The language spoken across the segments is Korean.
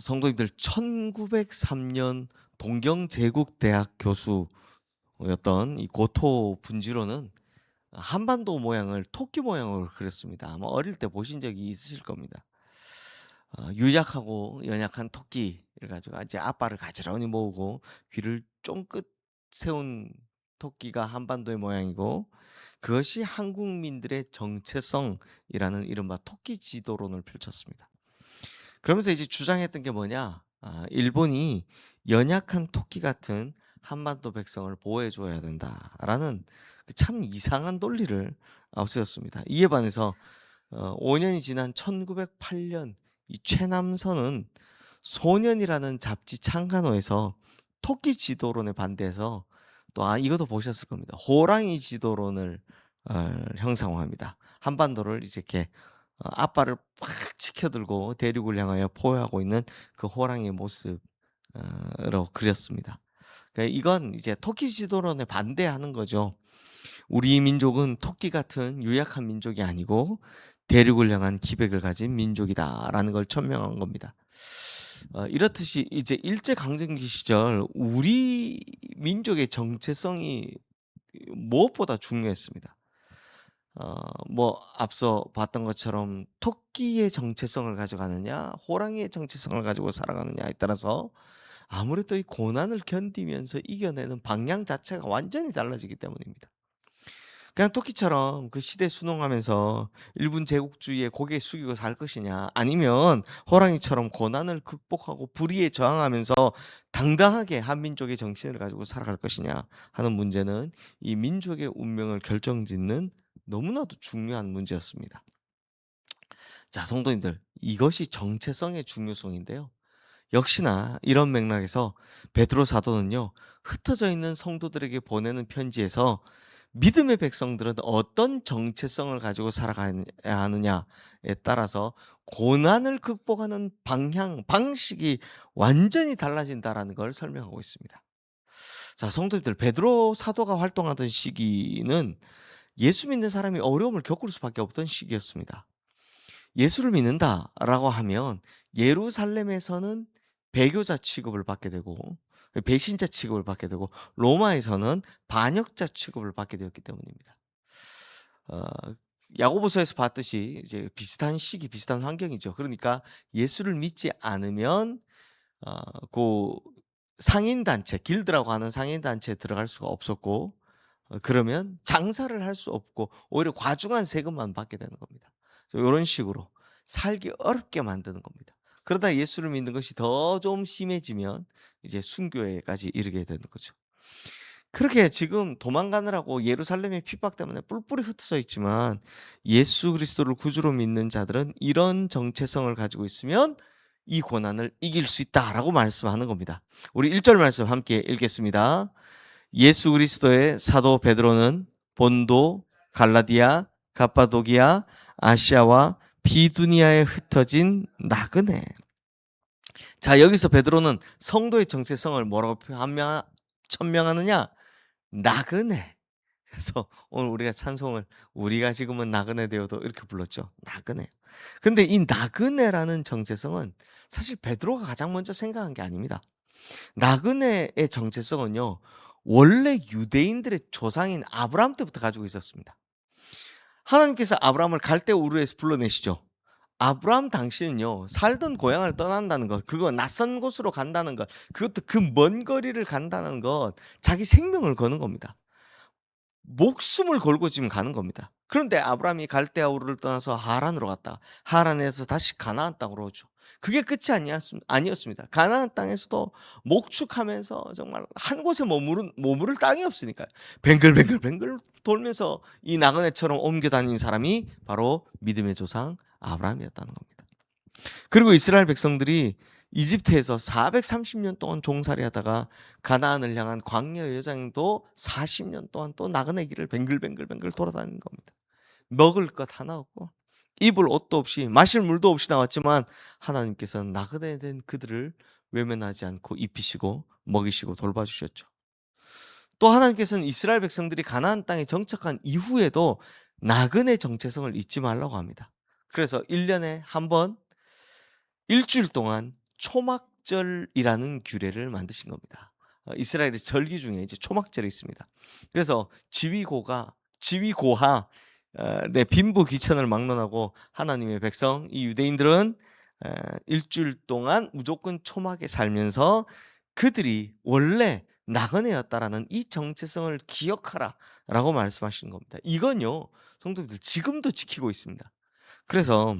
성도님들 1903년 동경제국대학 교수였던 이 고토 분지로는 한반도 모양을 토끼 모양으로 그렸습니다. 아마 어릴 때 보신 적이 있으실 겁니다. 유약하고 연약한 토끼를 가지고 이제 앞발을 가지런히 모으고 귀를 쫑긋 세운 토끼가 한반도의 모양이고, 그것이 한국민들의 정체성이라는 이른바 토끼 지도론을 펼쳤습니다. 그러면서 이제 주장했던 게 뭐냐? 일본이 연약한 토끼 같은 한반도 백성을 보호해 줘야 된다라는 그 참 이상한 논리를 앞세웠습니다. 이에 반해서 5년이 지난 1908년 이 최남선은 소년이라는 잡지 창간호에서 토끼 지도론에 반대해서 또 이것도 보셨을 겁니다. 호랑이 지도론을 형성합니다. 한반도를 이제 이렇게 앞발을 팍 치켜들고 대륙을 향하여 포효하고 있는 그 호랑이의 모습으로 그렸습니다. 그러니까 이건 이제 토끼 지도론에 반대하는 거죠. 우리 민족은 토끼 같은 유약한 민족이 아니고 대륙을 향한 기백을 가진 민족이다라는 걸 천명한 겁니다. 이렇듯이 이제 일제 강점기 시절 우리 민족의 정체성이 무엇보다 중요했습니다. 뭐 앞서 봤던 것처럼 토끼의 정체성을 가져가느냐, 호랑이의 정체성을 가지고 살아가느냐에 따라서 아무래도 이 고난을 견디면서 이겨내는 방향 자체가 완전히 달라지기 때문입니다. 그냥 토끼처럼 그 시대에 순응하면서 일본 제국주의에 고개 숙이고 살 것이냐, 아니면 호랑이처럼 고난을 극복하고 불의에 저항하면서 당당하게 한민족의 정신을 가지고 살아갈 것이냐 하는 문제는 이 민족의 운명을 결정짓는 너무나도 중요한 문제였습니다. 자, 성도님들, 이것이 정체성의 중요성인데요. 역시나 이런 맥락에서 베드로 사도는요, 흩어져 있는 성도들에게 보내는 편지에서 믿음의 백성들은 어떤 정체성을 가지고 살아가야 하느냐에 따라서 고난을 극복하는 방향, 방식이 완전히 달라진다라는 걸 설명하고 있습니다. 자, 성도님들, 베드로 사도가 활동하던 시기는 예수 믿는 사람이 어려움을 겪을 수밖에 없던 시기였습니다. 예수를 믿는다라고 하면 예루살렘에서는 배교자 취급을 받게 되고 배신자 취급을 받게 되고 로마에서는 반역자 취급을 받게 되었기 때문입니다. 어, 야고보서에서 봤듯이 이제 비슷한 시기, 비슷한 환경이죠. 그러니까 예수를 믿지 않으면 그 상인 단체, 길드라고 하는 상인 단체에 들어갈 수가 없었고, 그러면 장사를 할 수 없고 오히려 과중한 세금만 받게 되는 겁니다. 이런 식으로 살기 어렵게 만드는 겁니다. 그러다 예수를 믿는 것이 더 좀 심해지면 이제 순교에까지 이르게 되는 거죠. 그렇게 지금 도망가느라고 예루살렘의 핍박 때문에 뿔뿔이 흩어져 있지만, 예수 그리스도를 구주로 믿는 자들은 이런 정체성을 가지고 있으면 이 고난을 이길 수 있다라고 말씀하는 겁니다. 우리 1절 말씀 함께 읽겠습니다. 예수 그리스도의 사도 베드로는 본도, 갈라디아, 갑바도기아, 아시아와 비두니아에 흩어진 나그네. 자, 여기서 베드로는 성도의 정체성을 뭐라고 천명하느냐? 나그네. 그래서 오늘 우리가 찬송을 우리가 지금은 나그네 되어도 이렇게 불렀죠. 나그네. 근데 이 나그네라는 정체성은 사실 베드로가 가장 먼저 생각한 게 아닙니다. 나그네의 정체성은요, 원래 유대인들의 조상인 아브라함 때부터 가지고 있었습니다. 하나님께서 아브라함을 갈대 우르에서 불러내시죠. 아브라함 당시는요, 살던 고향을 떠난다는 것, 그거 낯선 곳으로 간다는 것, 그것도 그 먼 거리를 간다는 것, 자기 생명을 거는 겁니다. 목숨을 걸고 지금 가는 겁니다. 그런데 아브라함이 갈대아 우르를 떠나서 하란으로 갔다가 하란에서 다시 가나안 땅으로 오죠. 그게 끝이 아니었습니다. 가나안 땅에서도 목축하면서 정말 한 곳에 머무를 땅이 없으니까요. 뱅글뱅글 돌면서 이 나그네처럼 옮겨 다니는 사람이 바로 믿음의 조상 아브라함이었다는 겁니다. 그리고 이스라엘 백성들이 이집트에서 430년 동안 종살이하다가 가나안을 향한 광야 여정도 40년 동안 또 나그네 길을 뱅글뱅글 돌아다니는 겁니다. 먹을 것 하나 없고 입을 옷도 없이 마실 물도 없이 나왔지만, 하나님께서는 나그네 된 그들을 외면하지 않고 입히시고 먹이시고 돌봐주셨죠. 또 하나님께서는 이스라엘 백성들이 가나안 땅에 정착한 이후에도 나그네 정체성을 잊지 말라고 합니다. 그래서 1년에 한 번 일주일 동안 초막절이라는 규례를 만드신 겁니다. 이스라엘의 절기 중에 이제 초막절이 있습니다. 그래서 지위고하 네 빈부 귀천을 막론하고 하나님의 백성 이 유대인들은 일주일 동안 무조건 초막에 살면서 그들이 원래 나그네였다라는 이 정체성을 기억하라라고 말씀하시는 겁니다. 이건요 성도님들 지금도 지키고 있습니다. 그래서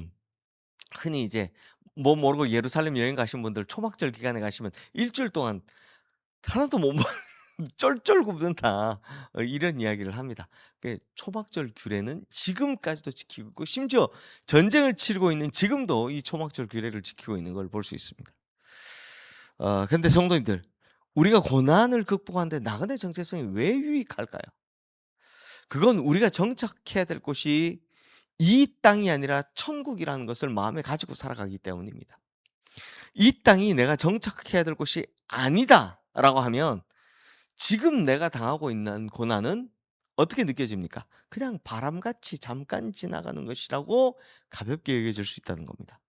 흔히 이제 뭐 모르고 예루살렘 여행 가신 분들 초막절 기간에 가시면 일주일 동안 하나도 못 먹 쩔쩔 굽는다. 이런 이야기를 합니다. 초막절 규례는 지금까지도 지키고 있고 심지어 전쟁을 치르고 있는 지금도 이 초막절 규례를 지키고 있는 걸 볼 수 있습니다. 근데 성도님들 우리가 고난을 극복하는데 나그네 정체성이 왜 유익할까요? 그건 우리가 정착해야 될 곳이 이 땅이 아니라 천국이라는 것을 마음에 가지고 살아가기 때문입니다. 이 땅이 내가 정착해야 될 곳이 아니다라고 하면 지금 내가 당하고 있는 고난은 어떻게 느껴집니까? 그냥 바람같이 잠깐 지나가는 것이라고 가볍게 여겨질 수 있다는 겁니다.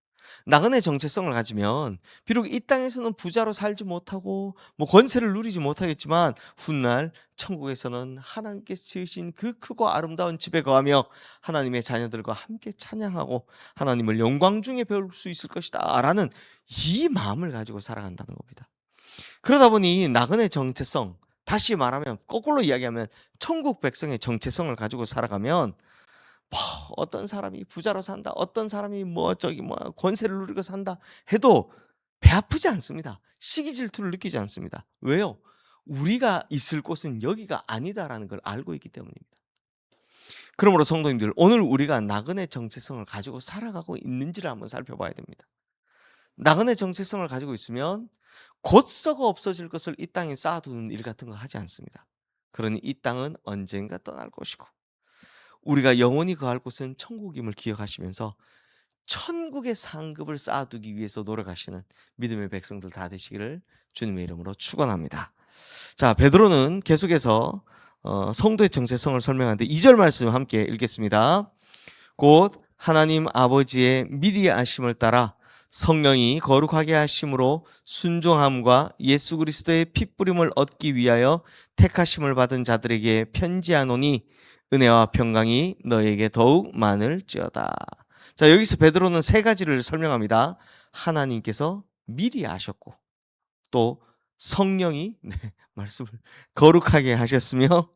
나그네 정체성을 가지면 비록 이 땅에서는 부자로 살지 못하고 뭐 권세를 누리지 못하겠지만 훗날 천국에서는 하나님께서 지으신 그 크고 아름다운 집에 거하며 하나님의 자녀들과 함께 찬양하고 하나님을 영광 중에 배울 수 있을 것이다 라는 이 마음을 가지고 살아간다는 겁니다. 그러다 보니 나그네 정체성, 다시 말하면 거꾸로 이야기하면 천국 백성의 정체성을 가지고 살아가면 뭐 어떤 사람이 부자로 산다, 어떤 사람이 뭐 저기 뭐 권세를 누리고 산다 해도 배 아프지 않습니다. 시기 질투를 느끼지 않습니다. 왜요? 우리가 있을 곳은 여기가 아니다라는 걸 알고 있기 때문입니다. 그러므로 성도님들 오늘 우리가 나그네 정체성을 가지고 살아가고 있는지를 한번 살펴봐야 됩니다. 나그네 정체성을 가지고 있으면 곧 썩어 없어질 것을 이 땅에 쌓아두는 일 같은 거 하지 않습니다. 그러니 이 땅은 언젠가 떠날 것이고 우리가 영원히 거할 곳은 천국임을 기억하시면서 천국의 상급을 쌓아두기 위해서 노력하시는 믿음의 백성들 다 되시기를 주님의 이름으로 축원합니다. 자, 베드로는 계속해서 성도의 정체성을 설명하는데 2절 말씀 함께 읽겠습니다. 곧 하나님 아버지의 미리 아심을 따라 성령이 거룩하게 하심으로 순종함과 예수 그리스도의 핏부림을 얻기 위하여 택하심을 받은 자들에게 편지하노니 은혜와 평강이 너에게 더욱 많을지어다. 자, 여기서 베드로는 세 가지를 설명합니다. 하나님께서 미리 아셨고 또 성령이 말씀을 거룩하게 하셨으며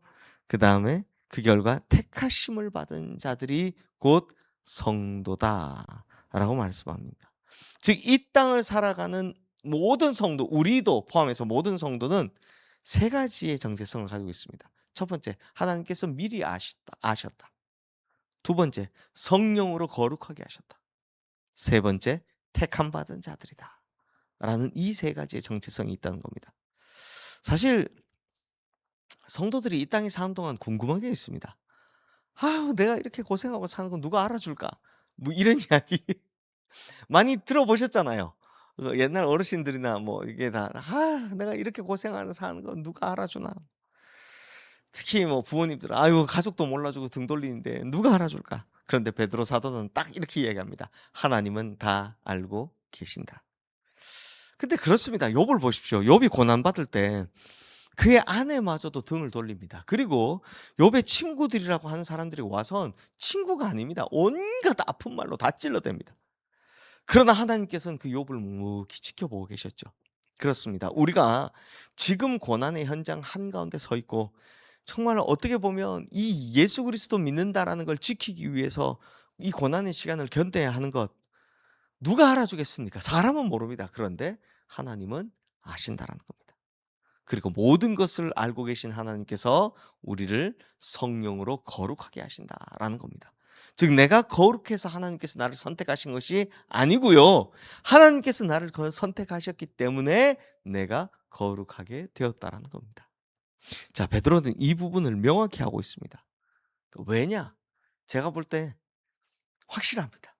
그 다음에 그 결과 택하심을 받은 자들이 곧 성도다라고 말씀합니다. 즉 이 땅을 살아가는 모든 성도, 우리도 포함해서 모든 성도는 세 가지의 정체성을 가지고 있습니다. 첫 번째, 하나님께서 미리 아셨다. 두 번째, 성령으로 거룩하게 하셨다. 세 번째, 택함 받은 자들이다. 라는 이 세 가지의 정체성이 있다는 겁니다. 사실 성도들이 이 땅에 사는 동안 궁금한 게 있습니다. 아유, 내가 이렇게 고생하고 사는 건 누가 알아줄까? 뭐 이런 이야기 많이 들어보셨잖아요. 옛날 어르신들이나 뭐 이게 다 내가 이렇게 고생하는 사는 건 누가 알아주나? 특히 뭐 부모님들 아유 가족도 몰라주고 등 돌리는데 누가 알아줄까? 그런데 베드로 사도는 딱 이렇게 이야기합니다. 하나님은 다 알고 계신다. 근데 그렇습니다. 욥을 보십시오. 욥이 고난 받을 때 그의 아내마저도 등을 돌립니다. 그리고 욥의 친구들이라고 하는 사람들이 와선 친구가 아닙니다. 온갖 아픈 말로 다 찔러댑니다. 그러나 하나님께서는 그 욥을 묵묵히 지켜보고 계셨죠. 그렇습니다. 우리가 지금 고난의 현장 한가운데 서 있고 정말 어떻게 보면 이 예수 그리스도 믿는다라는 걸 지키기 위해서 이 고난의 시간을 견뎌야 하는 것 누가 알아주겠습니까? 사람은 모릅니다. 그런데 하나님은 아신다라는 겁니다. 그리고 모든 것을 알고 계신 하나님께서 우리를 성령으로 거룩하게 하신다라는 겁니다. 즉 내가 거룩해서 하나님께서 나를 선택하신 것이 아니고요. 하나님께서 나를 선택하셨기 때문에 내가 거룩하게 되었다라는 겁니다. 자, 베드로는 이 부분을 명확히 하고 있습니다. 왜냐? 제가 볼 때 확실합니다.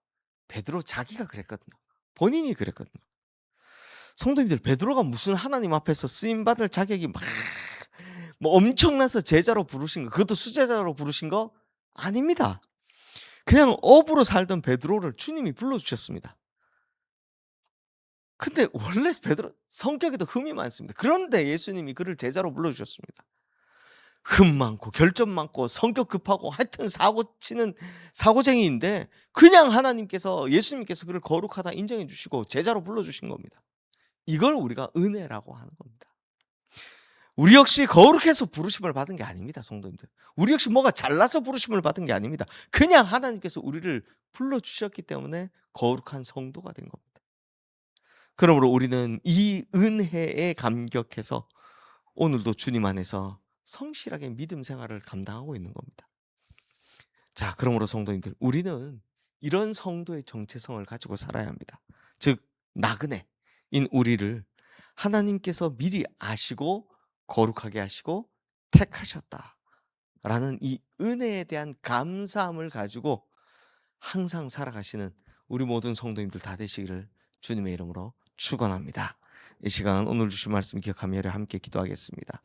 베드로 자기가 그랬거든요. 본인이 그랬거든요. 성도님들 베드로가 무슨 하나님 앞에서 쓰임 받을 자격이 막 뭐 엄청나서 제자로 부르신 거 그것도 수제자로 부르신 거 아닙니다. 그냥 업으로 살던 베드로를 주님이 불러주셨습니다. 근데 원래 베드로 성격에도 흠이 많습니다. 그런데 예수님이 그를 제자로 불러 주셨습니다. 흠 많고 결점 많고 성격 급하고 하여튼 사고 치는 사고쟁이인데 그냥 하나님께서 예수님께서 그를 거룩하다 인정해 주시고 제자로 불러 주신 겁니다. 이걸 우리가 은혜라고 하는 겁니다. 우리 역시 거룩해서 부르심을 받은 게 아닙니다, 성도님들. 우리 역시 뭐가 잘나서 부르심을 받은 게 아닙니다. 그냥 하나님께서 우리를 불러 주셨기 때문에 거룩한 성도가 된 겁니다. 그러므로 우리는 이 은혜에 감격해서 오늘도 주님 안에서 성실하게 믿음 생활을 감당하고 있는 겁니다. 자, 그러므로 성도님들, 우리는 이런 성도의 정체성을 가지고 살아야 합니다. 즉, 나그네인 우리를 하나님께서 미리 아시고 거룩하게 하시고 택하셨다라는 이 은혜에 대한 감사함을 가지고 항상 살아가시는 우리 모든 성도님들 다 되시기를 주님의 이름으로 축원합니다. 이 시간 오늘 주신 말씀 기억하며 함께 기도하겠습니다.